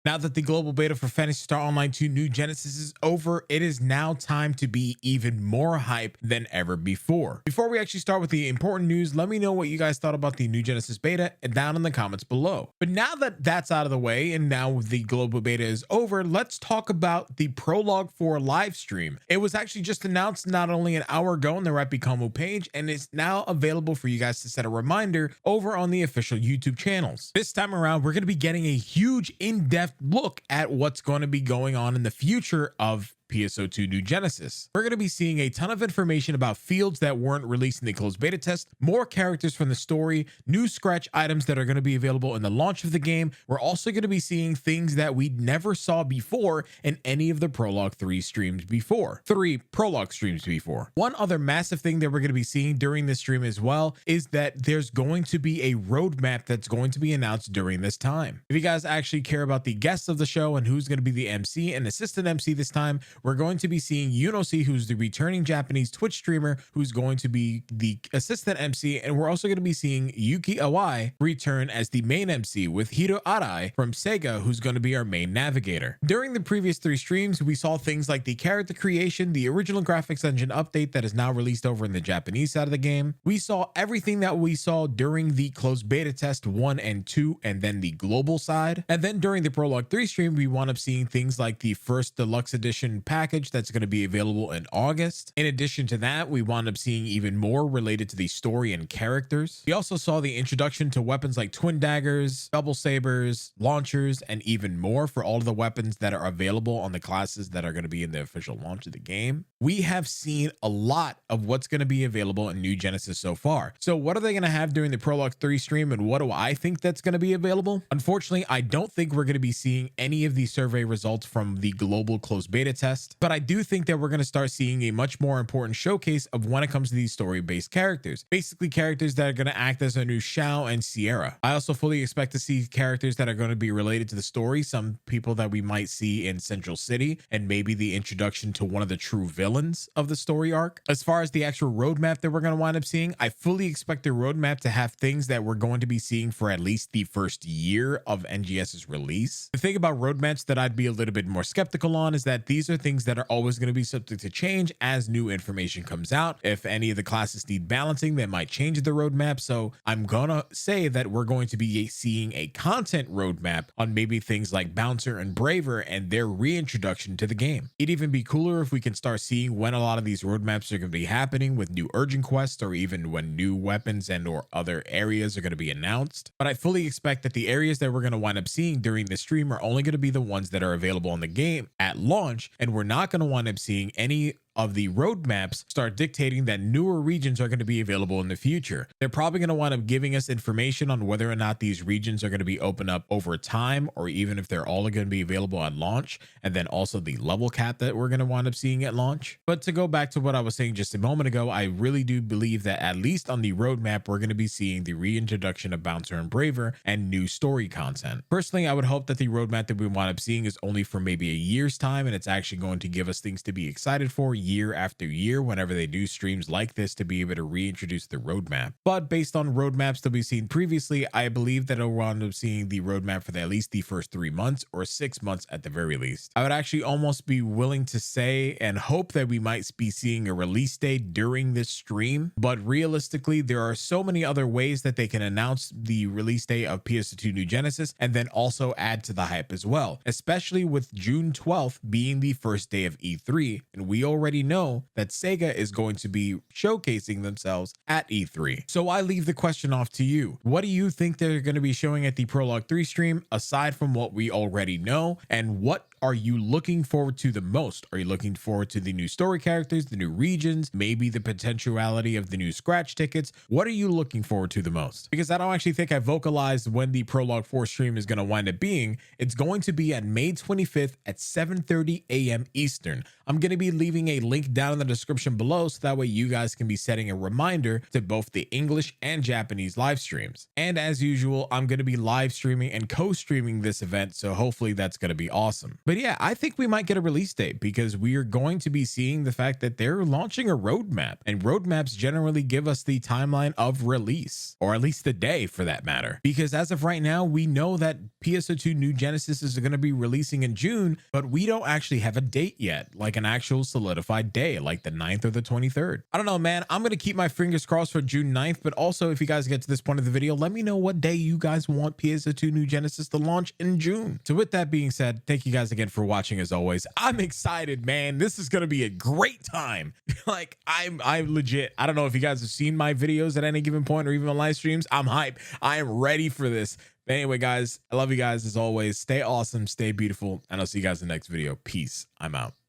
Now that the global beta for Phantasy Star Online 2 New Genesis is over, it is now time to be even more hype than ever before. Before we actually start with the important news, let me know what you guys thought about the New Genesis beta down in the comments below. But now that that's out of the way and now the global beta is over, let's talk about the Prologue 4 live stream. It was actually just announced not only an hour ago on the Rappy Commu page, and it's now available for you guys to set a reminder over on the official YouTube channels. This time around, we're going to be getting a huge in-depth look at what's going to be going on in the future of PSO2 New Genesis. We're going to be seeing a ton of information about fields that weren't released in the closed beta test, more characters from the story, new scratch items that are going to be available in the launch of the game. We're also going to be seeing things that we never saw before in any of the Prologue 3 streams before. 3 Prologue streams before. One other massive thing that we're going to be seeing during this stream as well is that there's going to be a roadmap that's going to be announced during this time. If you guys actually care about the guests of the show and who's going to be the MC and assistant MC this time, we're going to be seeing Yunosi, who's the returning Japanese Twitch streamer, who's going to be the assistant MC, and we're also going to be seeing Yuki Awai return as the main MC with Hiro Arai from Sega, who's going to be our main navigator. During the previous 3 streams, we saw things like the character creation, the original graphics engine update that is now released over in the Japanese side of the game. We saw everything that we saw during the closed beta test 1 and 2, and then the global side. And then during the Prologue 3 stream, we wound up seeing things like the first deluxe edition package that's going to be available in August. In addition to that, we wound up seeing even more related to the story and characters. We also saw the introduction to weapons like twin daggers, double sabers, launchers, and even more for all of the weapons that are available on the classes that are going to be in the official launch of the game. We have seen a lot of what's going to be available in New Genesis so far. So what are they going to have during the Prologue 3 stream, and what do I think that's going to be available? Unfortunately, I don't think we're going to be seeing any of the survey results from the global closed beta test, but I do think that we're going to start seeing a much more important showcase of when it comes to these story-based characters. Basically, characters that are going to act as a new Xiao and Sierra. I also fully expect to see characters that are going to be related to the story, some people that we might see in Central City, and maybe the introduction to one of the true villains of the story arc. As far as the actual roadmap that we're going to wind up seeing, I fully expect the roadmap to have things that we're going to be seeing for at least the first year of NGS's release. The thing about roadmaps that I'd be a little bit more skeptical on is that these are things that are always going to be subject to change as new information comes out. If any of the classes need balancing, they might change the roadmap. So I'm gonna say that we're going to be seeing a content roadmap on maybe things like Bouncer and Braver and their reintroduction to the game. It'd even be cooler if we can start seeing when a lot of these roadmaps are going to be happening with new urgent quests, or even when new weapons and or other areas are going to be announced. But I fully expect that the areas that we're going to wind up seeing during the stream are only going to be the ones that are available in the game at launch, and we're not going to wind up seeing any of the roadmaps start dictating that newer regions are going to be available in the future. They're probably going to wind up giving us information on whether or not these regions are going to be opened up over time, or even if they're all going to be available at launch, and then also the level cap that we're going to wind up seeing at launch. But to go back to what I was saying just a moment ago, I really do believe that at least on the roadmap, we're going to be seeing the reintroduction of Bouncer and Braver and new story content. Personally, I would hope that the roadmap that we wind up seeing is only for maybe a year's time, and it's actually going to give us things to be excited for year after year whenever they do streams like this, to be able to reintroduce the roadmap. But based on roadmaps that we've seen previously, I believe that we'll end up seeing the roadmap for at least the first 3 months, or 6 months at the very least. I would actually almost be willing to say and hope that we might be seeing a release date during this stream, but realistically, there are so many other ways that they can announce the release date of PSO2 New Genesis and then also add to the hype as well, especially with June 12th being the first day of E3, and we already know that Sega is going to be showcasing themselves at E3. So I leave the question off to you. What do you think they're going to be showing at the Prologue 3 stream, aside from what we already know? And what are you looking forward to the most? Are you looking forward to the new story characters, the new regions, maybe the potentiality of the new scratch tickets? What are you looking forward to the most? Because I don't actually think I vocalized when the Prologue 4 stream is going to wind up being. It's going to be at May 25th at 7:30 a.m. Eastern. I'm going to be leaving a a link down in the description below, so that way you guys can be setting a reminder to both the English and Japanese live streams. And as usual, I'm going to be live streaming and co-streaming this event, so hopefully that's going to be awesome. But yeah, I think we might get a release date, because we are going to be seeing the fact that they're launching a roadmap, and roadmaps generally give us the timeline of release, or at least the day for that matter. Because as of right now, we know that PSO2 New Genesis is going to be releasing in June, but we don't actually have a date yet, like an actual solidified day, like the 9th or the 23rd. I don't know, man. I'm going to keep my fingers crossed for June 9th, but also if you guys get to this point of the video, let me know what day you guys want PSO2 New Genesis to launch in June. So with that being said, thank you guys again for watching. As always, I'm excited, man. This is going to be a great time. Like I'm legit. I don't know if you guys have seen my videos at any given point or even on live streams. I'm hype. I am ready for this. But anyway, guys, I love you guys as always. Stay awesome, stay beautiful, and I'll see you guys in the next video. Peace. I'm out.